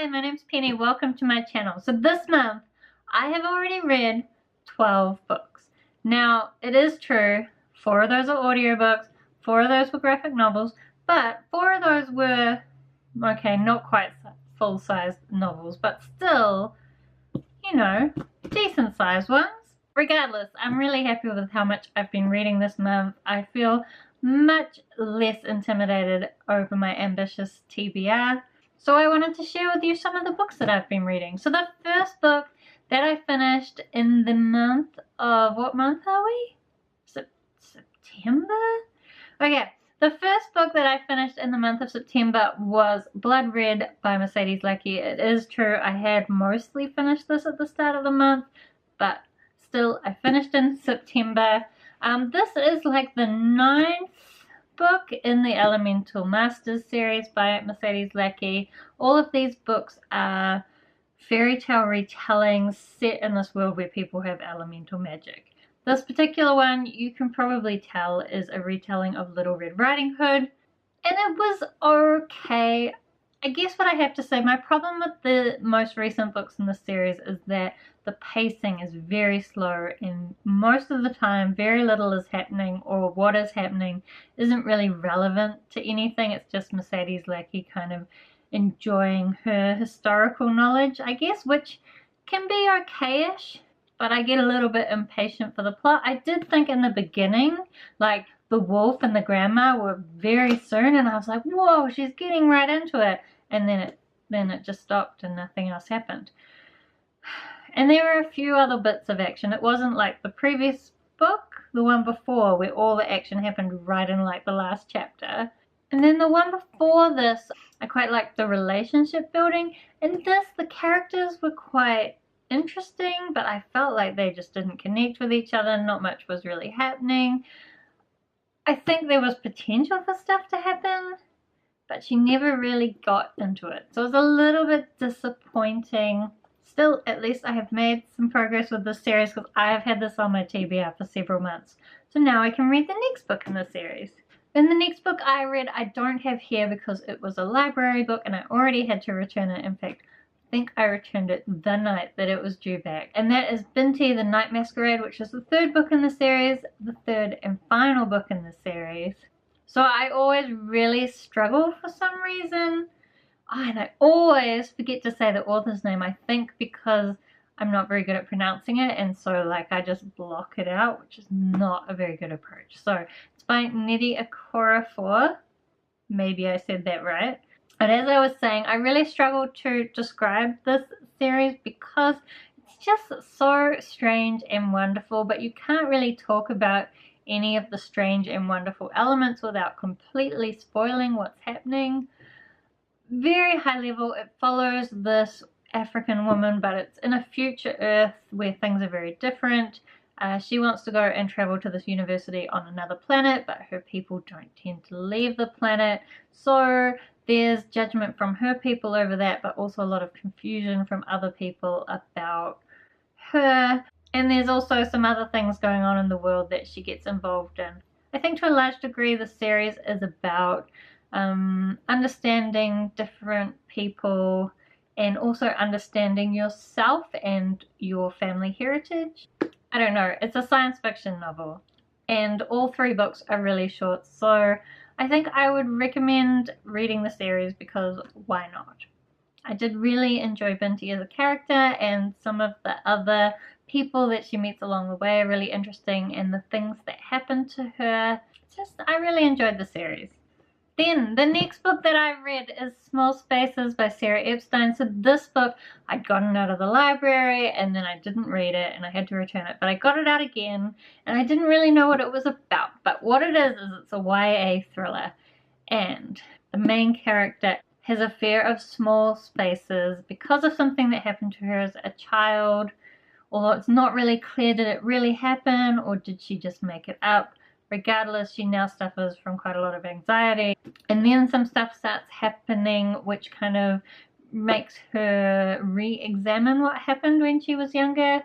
Hi, my name's Penny. Welcome to my channel. So this month, I have already read 12 books. Now, it is true, 4 of those are audiobooks, 4 of those were graphic novels, but 4 of those were, okay, not quite full-sized novels, but still, you know, decent-sized ones. Regardless, I'm really happy with how much I've been reading this month. I feel much less intimidated over my ambitious TBR. So I wanted to share with you some of the books that I've been reading. So the first book that I finished in the month of, what month are we? September? Okay, the first book that I finished in the month of September was Blood Red by Mercedes Lackey. It is true, I had mostly finished this at the start of the month, but still, I finished in September. This is like the 9th book in the Elemental Masters series by Mercedes Lackey. All of these books are fairy tale retellings set in this world where people have elemental magic. This particular one, you can probably tell, is a retelling of Little Red Riding Hood, and it was okay. I guess what I have to say, my problem with the most recent books in this series is that the pacing is very slow, and most of the time very little is happening, or what is happening isn't really relevant to anything. It's just Mercedes Lackey kind of enjoying her historical knowledge, I guess, which can be okay-ish, but I get a little bit impatient for the plot. I did think in the beginning, like, the wolf and the grandma were very soon, and I was like, whoa, she's getting right into it. And then it just stopped and nothing else happened. And there were a few other bits of action. It wasn't like the previous book, the one before, where all the action happened right in like the last chapter. And then the one before this, I quite liked the relationship building. In this, the characters were quite interesting, but I felt like they just didn't connect with each other. Not much was really happening. I think there was potential for stuff to happen, but she never really got into it. So it was a little bit disappointing. Still, at least I have made some progress with this series because I have had this on my TBR for several months. So now I can read the next book in the series. Then the next book I read, I don't have here because it was a library book and I already had to return it. In fact, I think I returned it the night that it was due back. And that is Binti, the Night Masquerade, which is the 3rd book in the series, the 3rd and final book in the series. So I always really struggle for some reason. Oh, and I always forget to say the author's name, I think because I'm not very good at pronouncing it, and so like I just block it out, which is not a very good approach. So it's by Nnedi Okorafor. Maybe I said that right. And as I was saying, I really struggled to describe this series because it's just so strange and wonderful, but you can't really talk about any of the strange and wonderful elements without completely spoiling what's happening. Very high level, it follows this African woman, but it's in a future Earth where things are very different. She wants to go and travel to this university on another planet, but her people don't tend to leave the planet. So there's judgment from her people over that, but also a lot of confusion from other people about her. And there's also some other things going on in the world that she gets involved in. I think to a large degree the series is about understanding different people and also understanding yourself and your family heritage. I don't know, it's a science fiction novel and all 3 books are really short, so I think I would recommend reading the series because why not? I did really enjoy Binti as a character, and some of the other people that she meets along the way are really interesting, and the things that happen to her. I really enjoyed the series. Then the next book that I read is Small Spaces by Sarah Epstein. So this book, I'd gotten out of the library and then I didn't read it and I had to return it. But I got it out again and I didn't really know what it was about. But what it is it's a YA thriller. And the main character has a fear of small spaces because of something that happened to her as a child. Although it's not really clear, did it really happen or did she just make it up? Regardless, she now suffers from quite a lot of anxiety. And then some stuff starts happening which kind of makes her re-examine what happened when she was younger.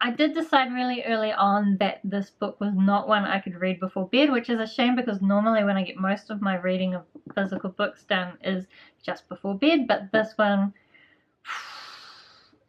I did decide really early on that this book was not one I could read before bed, which is a shame because normally when I get most of my reading of physical books done is just before bed, but this one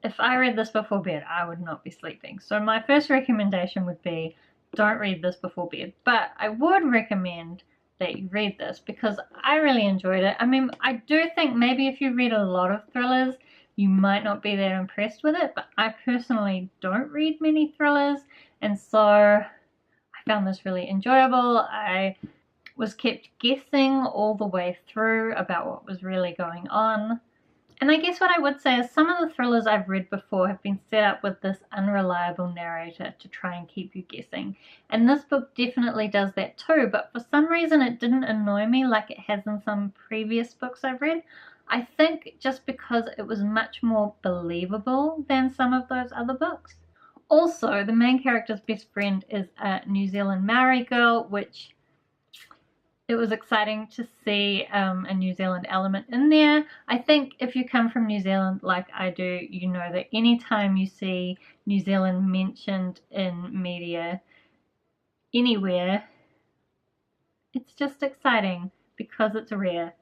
if I read this before bed, I would not be sleeping. So my first recommendation would be don't read this before bed. But I would recommend that you read this because I really enjoyed it. I mean, I do think maybe if you read a lot of thrillers, you might not be that impressed with it, but I personally don't read many thrillers, and so I found this really enjoyable. I was kept guessing all the way through about what was really going on. And I guess what I would say is some of the thrillers I've read before have been set up with this unreliable narrator to try and keep you guessing. And this book definitely does that too, but for some reason it didn't annoy me like it has in some previous books I've read. I think just because it was much more believable than some of those other books. Also, the main character's best friend is a New Zealand Maori girl, which it was exciting to see a New Zealand element in there. I think if you come from New Zealand like I do, you know that anytime you see New Zealand mentioned in media anywhere, it's just exciting because it's rare.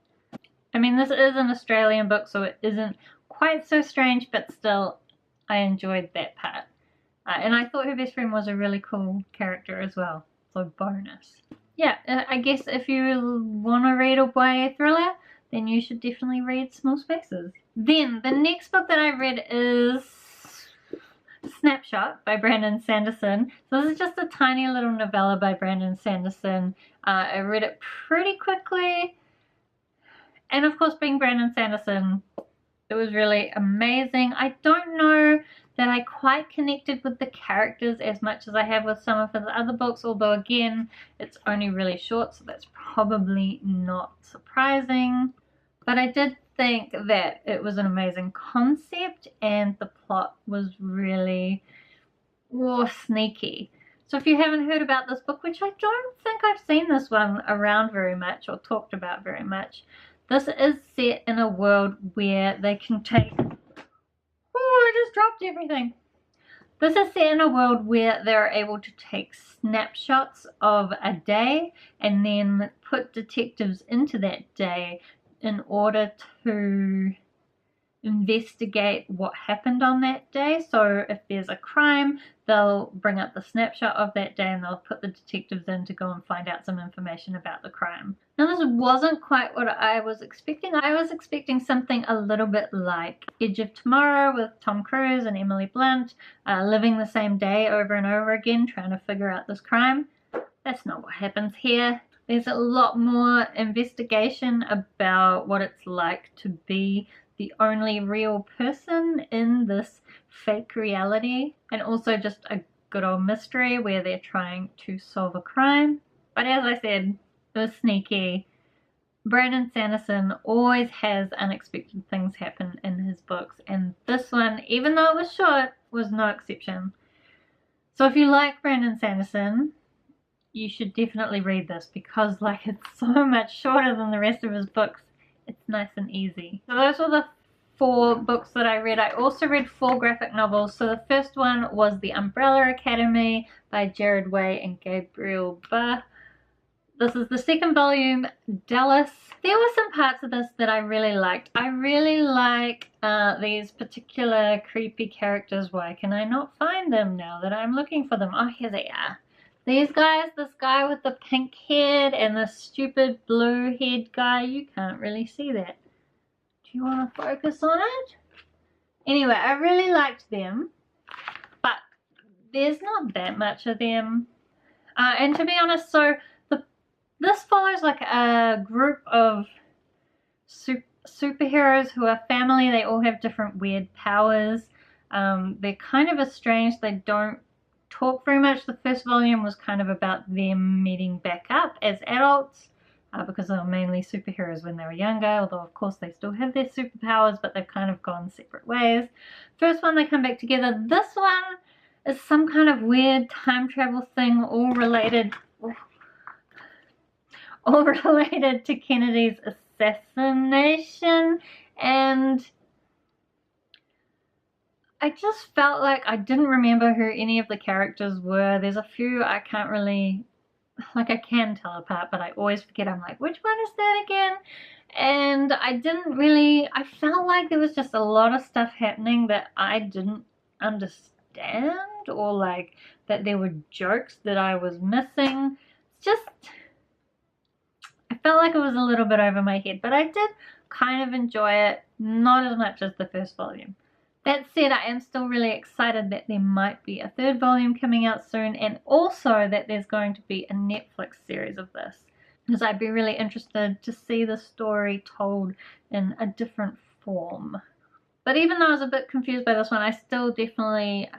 I mean, this is an Australian book, so it isn't quite so strange, but still, I enjoyed that part. And I thought her best friend was a really cool character as well, so bonus. Yeah, I guess if you want to read a YA thriller, then you should definitely read Small Spaces. Then, the next book that I read is Snapshot by Brandon Sanderson. So this is just a tiny little novella by Brandon Sanderson. I read it pretty quickly. And of course, being Brandon Sanderson, it was really amazing. I don't know that I quite connected with the characters as much as I have with some of his other books, although again, it's only really short, so that's probably not surprising. But I did think that it was an amazing concept and the plot was really sneaky. So if you haven't heard about this book, which I don't think I've seen this one around very much or talked about very much, this is set in a world where they can take... Oh, I just dropped everything. This is set in a world where they're able to take snapshots of a day and then put detectives into that day in order to investigate what happened on that day. So if there's a crime, they'll bring up the snapshot of that day and they'll put the detectives in to go and find out some information about the crime. Now this wasn't quite what I was expecting. I was expecting something a little bit like Edge of Tomorrow with Tom Cruise and Emily Blunt living the same day over and over again trying to figure out this crime. That's not what happens here. There's a lot more investigation about what it's like to be the only real person in this fake reality, and also just a good old mystery where they're trying to solve a crime. But as I said, it was sneaky. Brandon Sanderson always has unexpected things happen in his books, and this one, even though it was short, was no exception. So if you like Brandon Sanderson, you should definitely read this because like it's so much shorter than the rest of his books. It's nice and easy. So those were the 4 books that I read. I also read 4 graphic novels. So the first one was The Umbrella Academy by Gerard and Gabriel. This is the second volume, Dallas. There were some parts of this that I really liked. I really like these particular creepy characters. Why can I not find them now that I'm looking for them? Oh, here they are. These guys, this guy with the pink head and the stupid blue head guy, you can't really see that. Do you want to focus on it? Anyway, I really liked them, but there's not that much of them. And to be honest, so this follows like a group of superheroes who are family. They all have different weird powers. They're kind of estranged. They don't talk very much. The first volume was kind of about them meeting back up as adults because they were mainly superheroes when they were younger, although of course they still have their superpowers, but they've kind of gone separate ways. First one, they come back together. This one is some kind of weird time travel thing, all related to Kennedy's assassination, and I just felt like I didn't remember who any of the characters were. There's a few I can't really, like I can tell apart, but I always forget. I'm like, which one is that again? And I felt like there was just a lot of stuff happening that I didn't understand, or like that there were jokes that I was missing. It's just, I felt like it was a little bit over my head, but I did kind of enjoy it, not as much as the first volume. That said, I am still really excited that there might be a third volume coming out soon, and also that there's going to be a Netflix series of this, because I'd be really interested to see the story told in a different form. But even though I was a bit confused by this one, I still definitely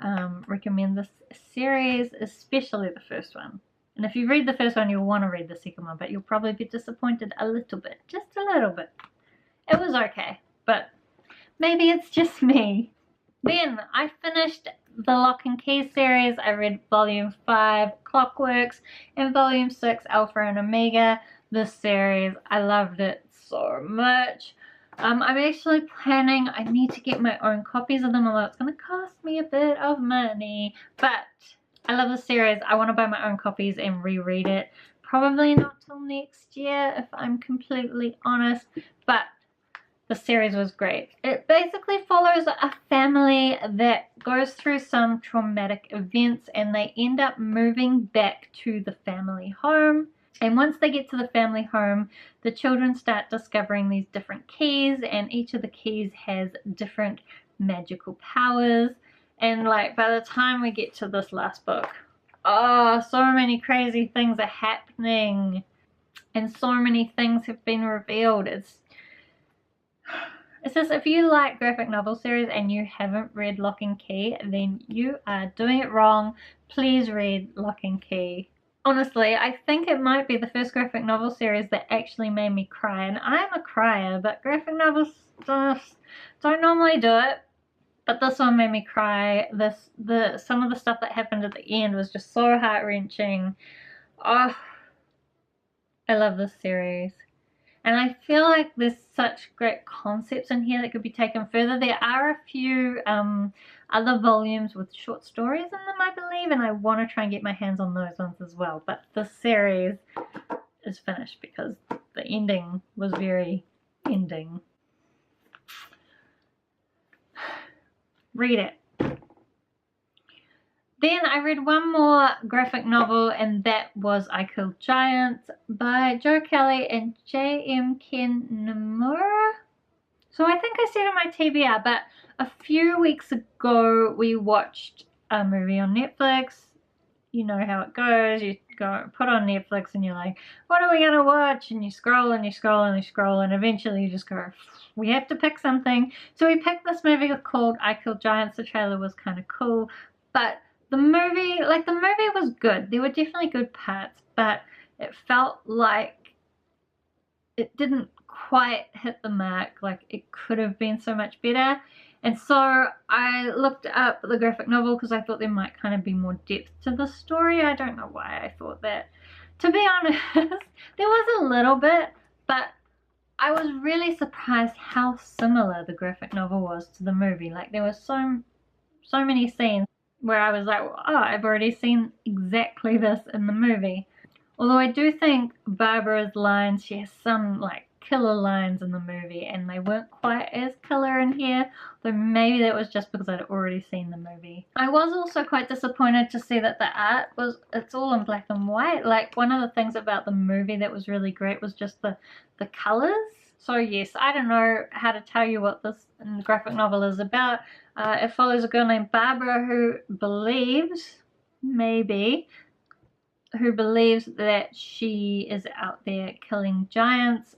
recommend this series, especially the first one. And if you read the first one, you'll want to read the second one, but you'll probably be disappointed a little bit, just a little bit. It was okay, but maybe it's just me. Then I finished the Locke and Key series. I read volume 5, Clockworks, and volume 6, Alpha and Omega. This series, I loved it so much. I'm actually planning, I need to get my own copies of them, although it's going to cost me a bit of money. But I love the series. I want to buy my own copies and reread it. Probably not till next year, if I'm completely honest. But the series was great. It basically follows a family that goes through some traumatic events, and they end up moving back to the family home. And once they get to the family home, the children start discovering these different keys, and each of the keys has different magical powers. And like by the time we get to this last book, oh, so many crazy things are happening, and so many things have been revealed. It's just, if you like graphic novel series and you haven't read Locke and Key, then you are doing it wrong. Please read Locke and Key. Honestly, I think it might be the first graphic novel series that actually made me cry. And I'm a crier, but graphic novels don't normally do it. But this one made me cry. Some of the stuff that happened at the end was just so heart-wrenching. Oh, I love this series. And I feel like there's such great concepts in here that could be taken further. There are a few other volumes with short stories in them, I believe, and I want to try and get my hands on those ones as well. But this series is finished because the ending was very ending. Read it. Then I read one more graphic novel, and that was I Killed Giants by Joe Kelly and J.M. Ken Niimura. So I think I said in my TBR, but a few weeks ago we watched a movie on Netflix. You know how it goes. You go put on Netflix and you're like, what are we going to watch? And you scroll and you scroll and you scroll, and eventually you just go, we have to pick something. So we picked this movie called I Killed Giants. The trailer was kind of cool, but the movie was good. There were definitely good parts, but it felt like it didn't quite hit the mark. Like it could have been so much better. And so I looked up the graphic novel because I thought there might kind of be more depth to the story. I don't know why I thought that. To be honest, there was a little bit, but I was really surprised how similar the graphic novel was to the movie. Like there were so many scenes where I was like, oh, I've already seen exactly this in the movie. Although I do think Barbara's lines, she has some like killer lines in the movie, and they weren't quite as killer in here, though maybe that was just because I'd already seen the movie. I was also quite disappointed to see that the art it's all in black and white. Like one of the things about the movie that was really great was just the colors. So yes, I don't know how to tell you what this graphic novel is about. It follows a girl named Barbara who believes, that she is out there killing giants.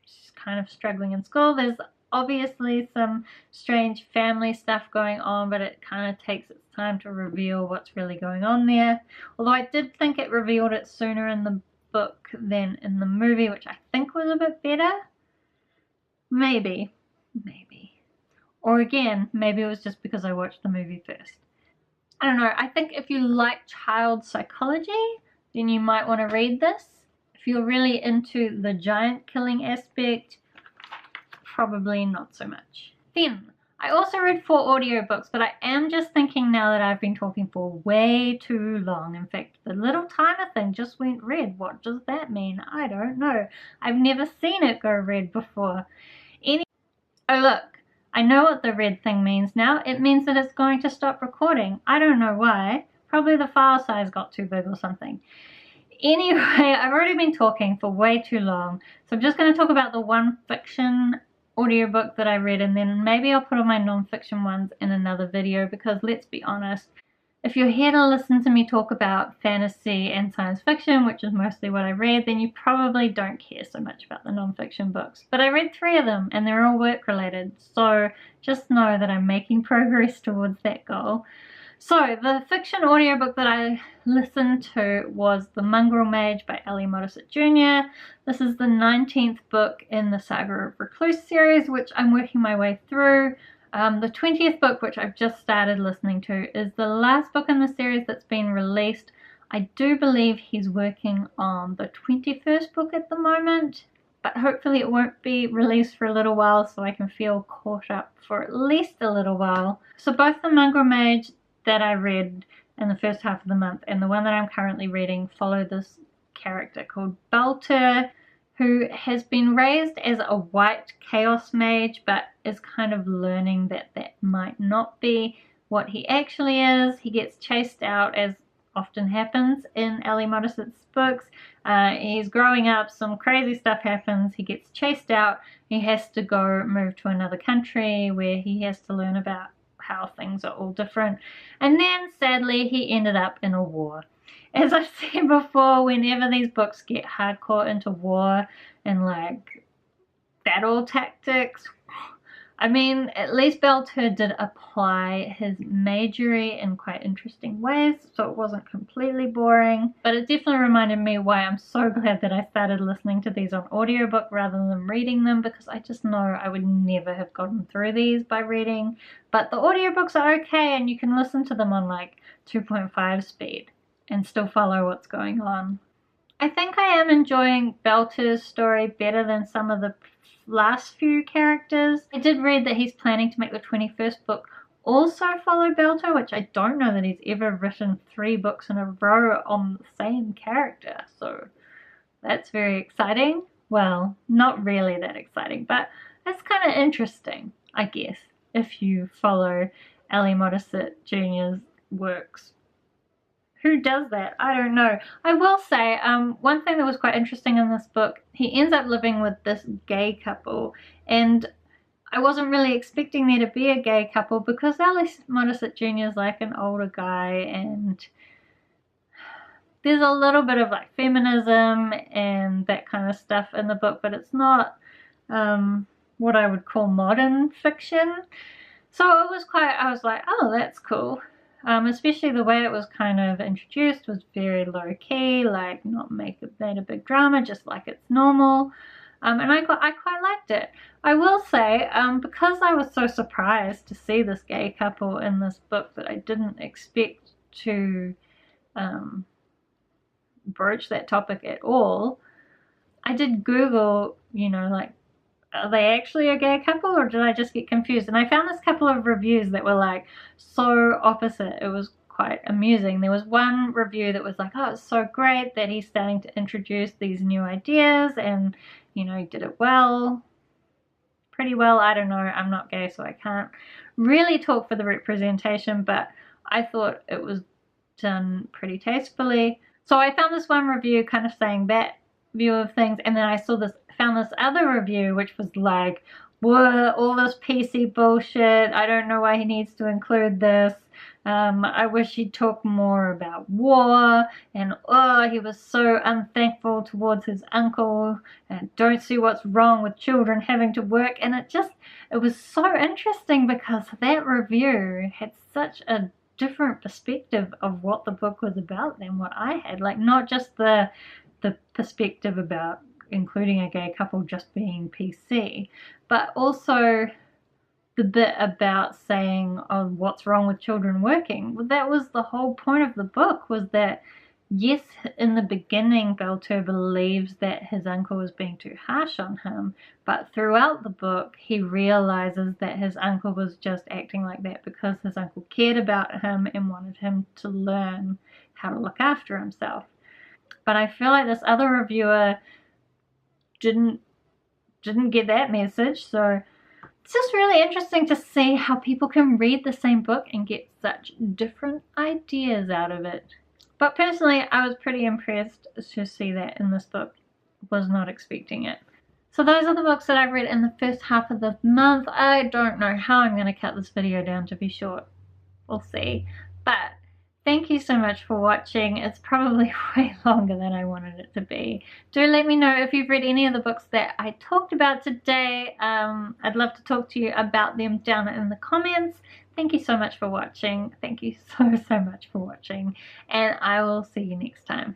She's kind of struggling in school. There's obviously some strange family stuff going on, but it kind of takes its time to reveal what's really going on there. Although I did think it revealed it sooner in the book than in the movie, which I think was a bit better. Maybe. Or again, maybe it was just because I watched the movie first. I don't know. I think if you like child psychology, then you might want to read this. If you're really into the giant killing aspect, probably not so much. Then I also read 4 audiobooks, but I am just thinking now that I've been talking for way too long. In fact, the little timer thing just went red. What does that mean? I don't know. I've never seen it go red before. Oh look, I know what the red thing means now. It means that it's going to stop recording. I don't know why. Probably the file size got too big or something. Anyway, I've already been talking for way too long, so I'm just going to talk about the one fiction audiobook that I read, and then maybe I'll put all my non-fiction ones in another video, because let's be honest, if you're here to listen to me talk about fantasy and science fiction, which is mostly what I read, then you probably don't care so much about the non-fiction books. But I read 3 of them, and they're all work-related, so just know that I'm making progress towards that goal. So, the fiction audiobook that I listened to was The Mongrel Mage by Modesitt Jr. This is the 19th book in the Saga of Recluce series, which I'm working my way through. The 20th book, which I've just started listening to, is the last book in the series that's been released. I do believe he's working on the 21st book at the moment, but hopefully it won't be released for a little while, so I can feel caught up for at least a little while. So both The Mongrel Mage that I read in the first half of the month and the one that I'm currently reading follow this character called Belter, who has been raised as a white chaos mage, but is kind of learning that that might not be what he actually is. He gets chased out, as often happens in Modesitt's books. He's growing up, some crazy stuff happens, he gets chased out, he has to go move to another country where he has to learn about how things are all different, and then sadly he ended up in a war. As I've said before, whenever these books get hardcore into war and like battle tactics, I mean, at least Belter did apply his magery in quite interesting ways, so it wasn't completely boring. But it definitely reminded me why I'm so glad that I started listening to these on audiobook rather than reading them, because I just know I would never have gotten through these by reading. But the audiobooks are okay, and you can listen to them on like 2.5 speed and still follow what's going on. I think I am enjoying Belter's story better than some of the last few characters. I did read that he's planning to make the 21st book also follow Belter, which I don't know that he's ever written 3 books in a row on the same character, so that's very exciting. Well, not really that exciting, but it's kind of interesting, I guess, if you follow Modesitt Jr.'s works. Who does that? I don't know. I will say, one thing that was quite interesting in this book, he ends up living with this gay couple, and I wasn't really expecting there to be a gay couple because Modesitt Jr. is like an older guy, and there's a little bit of like feminism and that kind of stuff in the book, but it's not what I would call modern fiction. So it was I was like, oh, that's cool. Especially the way it was kind of introduced was very low-key, like not made a big drama, just like it's normal. And I quite liked it. I will say, because I was so surprised to see this gay couple in this book that I didn't expect to broach that topic at all, I did Google, you know, like, are they actually a gay couple or did I just get confused? And I found this couple of reviews that were like so opposite. It was quite amusing. There was one review that was like, oh, it's so great that he's starting to introduce these new ideas and, you know, he did it well, pretty well. I don't know, I'm not gay, so I can't really talk for the representation, but I thought it was done pretty tastefully. So I found this one review kind of saying that view of things, and then I found this other review which was like, what, all this PC bullshit, I don't know why he needs to include this, I wish he'd talk more about war, and oh, he was so unthankful towards his uncle, and don't see what's wrong with children having to work. And it was so interesting because that review had such a different perspective of what the book was about than what I had. Like, not just the perspective about including a gay couple just being PC, but also the bit about saying, oh, what's wrong with children working. Well, that was the whole point of the book, was that yes, in the beginning, Beltur believes that his uncle was being too harsh on him, but throughout the book, he realizes that his uncle was just acting like that because his uncle cared about him and wanted him to learn how to look after himself. But I feel like this other reviewer didn't get that message, so it's just really interesting to see how people can read the same book and get such different ideas out of it. But personally, I was pretty impressed to see that in this book. Was not expecting it. So those are the books that I've read in the first half of the month. I don't know how I'm going to cut this video down to be short. We'll see. But thank you so much for watching. It's probably way longer than I wanted it to be. Do let me know if you've read any of the books that I talked about today. I'd love to talk to you about them down in the comments. Thank you so much for watching. Thank you so much for watching. And I will see you next time.